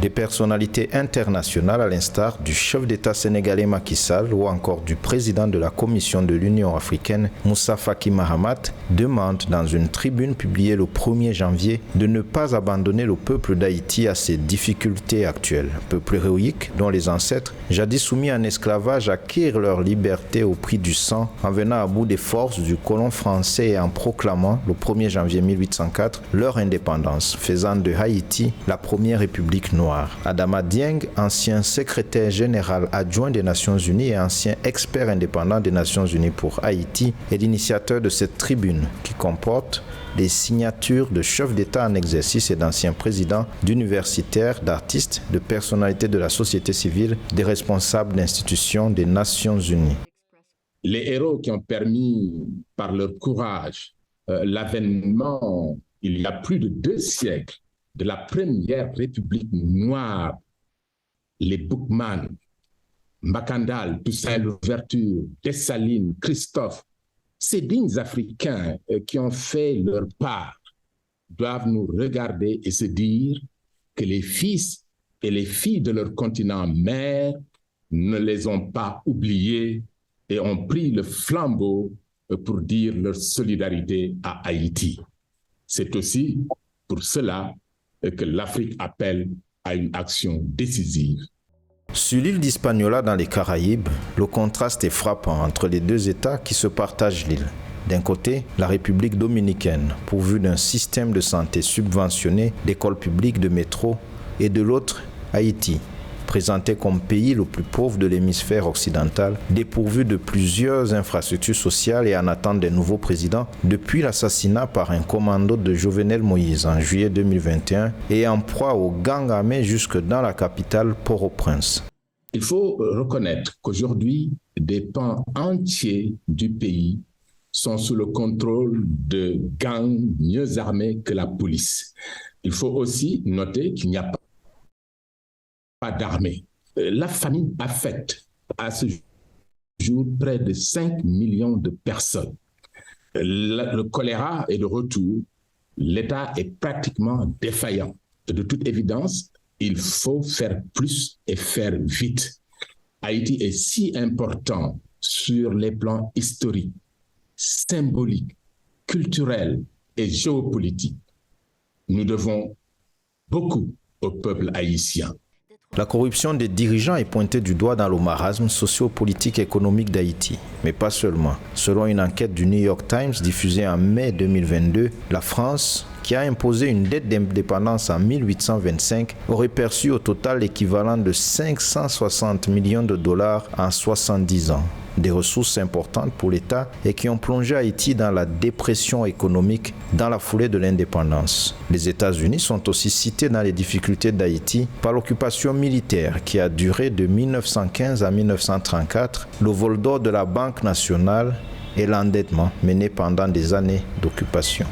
Des personnalités internationales à l'instar du chef d'État sénégalais Macky Sall ou encore du président de la Commission de l'Union africaine Moussa Faki Mahamat demandent dans une tribune publiée le 1er janvier de ne pas abandonner le peuple d'Haïti à ses difficultés actuelles. Peuple héroïque dont les ancêtres, jadis soumis en esclavage, acquirent leur liberté au prix du sang en venant à bout des forces du colon français et en proclamant le 1er janvier 1804 leur indépendance, faisant de Haïti la première république noire. Adama Dieng, ancien secrétaire général adjoint des Nations Unies et ancien expert indépendant des Nations Unies pour Haïti, est l'initiateur de cette tribune qui comporte des signatures de chefs d'État en exercice et d'anciens présidents, d'universitaires, d'artistes, de personnalités de la société civile, des responsables d'institutions des Nations Unies. Les héros qui ont permis par leur courage l'avènement, il y a plus de 2 siècles, de la première république noire, les Boukman, Mbakandal, Toussaint Louverture, Dessalines, Christophe, ces dignes Africains qui ont fait leur part doivent nous regarder et se dire que les fils et les filles de leur continent mère ne les ont pas oubliés et ont pris le flambeau pour dire leur solidarité à Haïti. C'est aussi pour cela que l'Afrique appelle à une action décisive. Sur l'île d'Hispaniola dans les Caraïbes, le contraste est frappant entre les 2 États qui se partagent l'île. D'un côté, la République dominicaine, pourvue d'un système de santé subventionné, d'écoles publiques, de métro, et de l'autre, Haïti, présenté comme pays le plus pauvre de l'hémisphère occidental, dépourvu de plusieurs infrastructures sociales et en attente des nouveaux présidents depuis l'assassinat par un commando de Jovenel Moïse en juillet 2021 et en proie aux gangs armés jusque dans la capitale Port-au-Prince. Il faut reconnaître qu'aujourd'hui, des pans entiers du pays sont sous le contrôle de gangs mieux armés que la police. Il faut aussi noter qu'il n'y a pas d'armée. La famine affecte à ce jour près de 5 millions de personnes. Le choléra est de retour. L'État est pratiquement défaillant. De toute évidence, il faut faire plus et faire vite. Haïti est si important sur les plans historiques, symboliques, culturels et géopolitiques. Nous devons beaucoup au peuple haïtien. La corruption des dirigeants est pointée du doigt dans le marasme socio-politique et économique d'Haïti. Mais pas seulement. Selon une enquête du New York Times diffusée en mai 2022, la France, qui a imposé une dette d'indépendance en 1825, aurait perçu au total l'équivalent de 560 millions de dollars en 70 ans. Des ressources importantes pour l'État et qui ont plongé Haïti dans la dépression économique dans la foulée de l'indépendance. Les États-Unis sont aussi cités dans les difficultés d'Haïti par l'occupation militaire qui a duré de 1915 à 1934, le vol d'or de la Banque nationale et l'endettement mené pendant des années d'occupation.